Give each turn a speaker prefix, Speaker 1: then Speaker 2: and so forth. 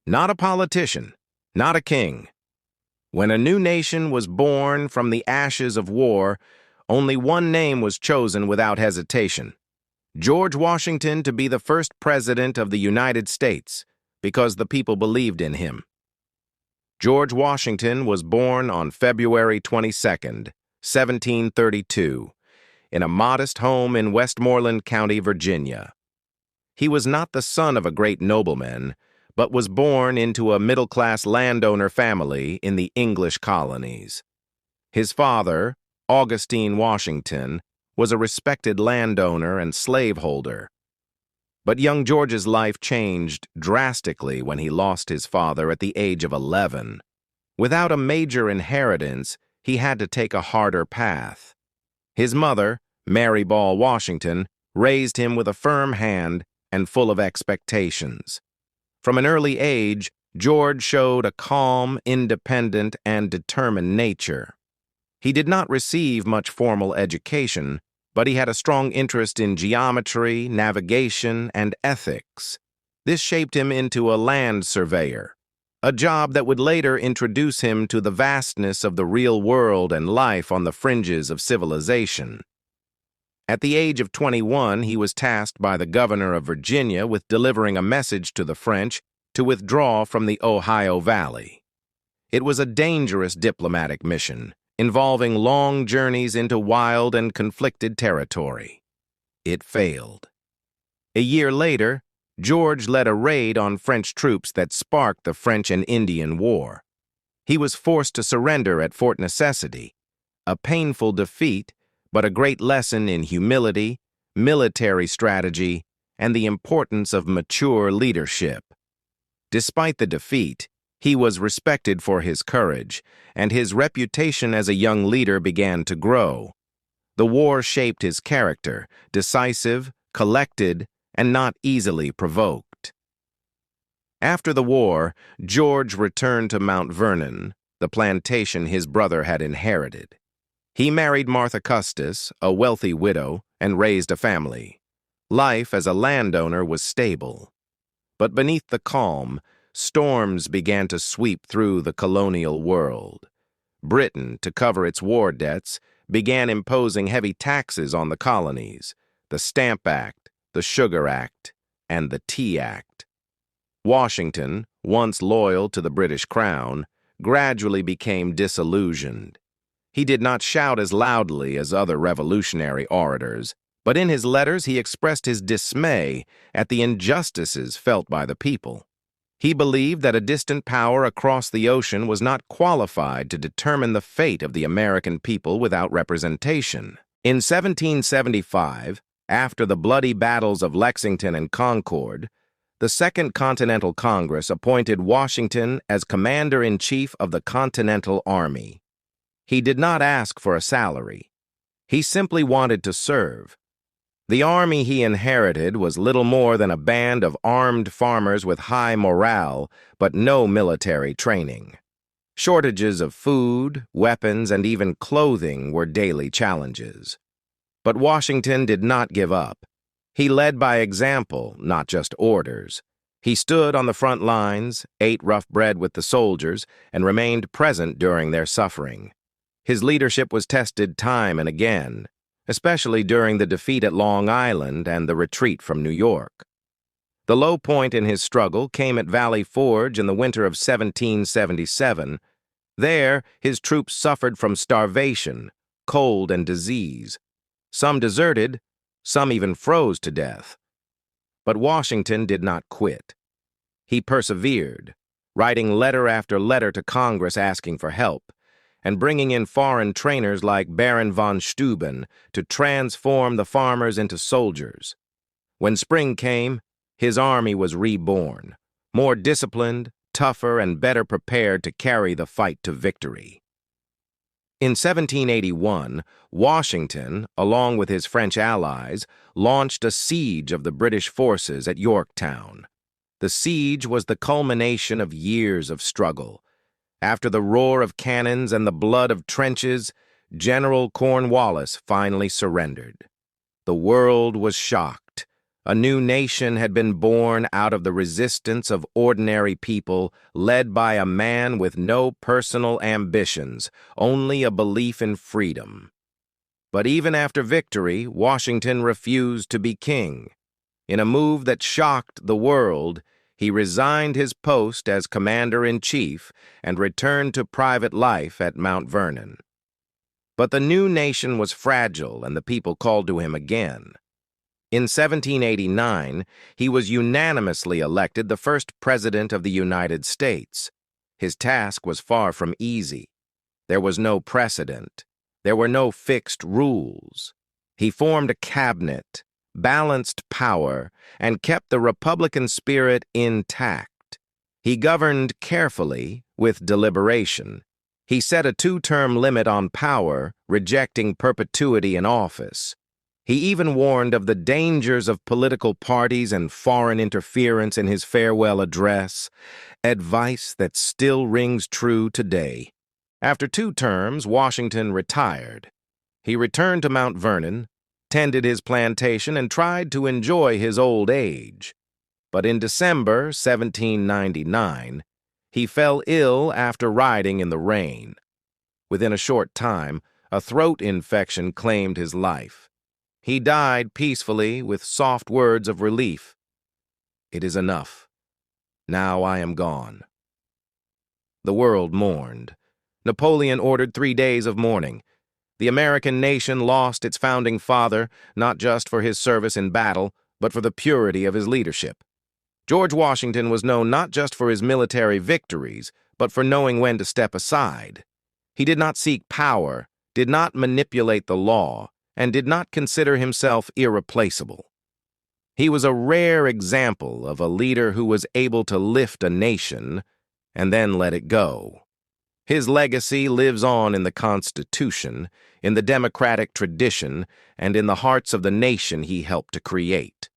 Speaker 1: Not a politician, not a king. When a new nation was born from the ashes of war, only one name was chosen without hesitation: George Washington to be the first president of the United States, because the people believed in him. George Washington was born on February 22, 1732, in a modest home in Westmoreland County, Virginia. He was not the son of a great nobleman, but was born into a middle-class landowner family in the English colonies. His father, Augustine Washington, was a respected landowner and slaveholder. But young George's life changed drastically when he lost his father at the age of 11. Without a major inheritance, he had to take a harder path. His mother, Mary Ball Washington, raised him with a firm hand and full of expectations. From an early age, George showed a calm, independent, and determined nature. He did not receive much formal education, but he had a strong interest in geometry, navigation, and ethics. This shaped him into a land surveyor, a job that would later introduce him to the vastness of the real world and life on the fringes of civilization. At the age of 21, he was tasked by the governor of Virginia with delivering a message to the French to withdraw from the Ohio Valley. It was a dangerous diplomatic mission, involving long journeys into wild and conflicted territory. It failed. A year later, George led a raid on French troops that sparked the French and Indian War. He was forced to surrender at Fort Necessity, a painful defeat, but a great lesson in humility, military strategy, and the importance of mature leadership. Despite the defeat, he was respected for his courage, and his reputation as a young leader began to grow. The war shaped his character, decisive, collected, and not easily provoked. After the war, George returned to Mount Vernon, the plantation his brother had inherited. He married Martha Custis, a wealthy widow, and raised a family. Life as a landowner was stable. But beneath the calm, storms began to sweep through the colonial world. Britain, to cover its war debts, began imposing heavy taxes on the colonies: the Stamp Act, the Sugar Act, and the Tea Act. Washington, once loyal to the British Crown, gradually became disillusioned. He did not shout as loudly as other revolutionary orators, but in his letters he expressed his dismay at the injustices felt by the people. He believed that a distant power across the ocean was not qualified to determine the fate of the American people without representation. In 1775, after the bloody battles of Lexington and Concord, the Second Continental Congress appointed Washington as Commander-in-Chief of the Continental Army. He did not ask for a salary. He simply wanted to serve. The army he inherited was little more than a band of armed farmers with high morale, but no military training. Shortages of food, weapons, and even clothing were daily challenges. But Washington did not give up. He led by example, not just orders. He stood on the front lines, ate rough bread with the soldiers, and remained present during their suffering. His leadership was tested time and again, especially during the defeat at Long Island and the retreat from New York. The low point in his struggle came at Valley Forge in the winter of 1777. There, his troops suffered from starvation, cold, and disease. Some deserted, some even froze to death. But Washington did not quit. He persevered, writing letter after letter to Congress asking for help, and bringing in foreign trainers like Baron von Steuben to transform the farmers into soldiers. When spring came, his army was reborn, more disciplined, tougher, and better prepared to carry the fight to victory. In 1781, Washington, along with his French allies, launched a siege of the British forces at Yorktown. The siege was the culmination of years of struggle. After the roar of cannons and the blood of trenches, General Cornwallis finally surrendered. The world was shocked. A new nation had been born out of the resistance of ordinary people, led by a man with no personal ambitions, only a belief in freedom. But even after victory, Washington refused to be king. In a move that shocked the world, he resigned his post as commander-in-chief and returned to private life at Mount Vernon. But the new nation was fragile, and the people called to him again. In 1789, he was unanimously elected the first president of the United States. His task was far from easy. There was no precedent. There were no fixed rules. He formed a cabinet, balanced power, and kept the Republican spirit intact. He governed carefully, with deliberation. He set a two-term limit on power, rejecting perpetuity in office. He even warned of the dangers of political parties and foreign interference in his farewell address, advice that still rings true today. After 2 terms, Washington retired. He returned to Mount Vernon, tended his plantation, and tried to enjoy his old age. But in December 1799, he fell ill after riding in the rain. Within a short time, a throat infection claimed his life. He died peacefully with soft words of relief. "It is enough. Now I am gone." The world mourned. Napoleon ordered 3 days of mourning. The American nation lost its founding father, not just for his service in battle, but for the purity of his leadership. George Washington was known not just for his military victories, but for knowing when to step aside. He did not seek power, did not manipulate the law, and did not consider himself irreplaceable. He was a rare example of a leader who was able to lift a nation and then let it go. His legacy lives on in the Constitution, in the democratic tradition, and in the hearts of the nation he helped to create.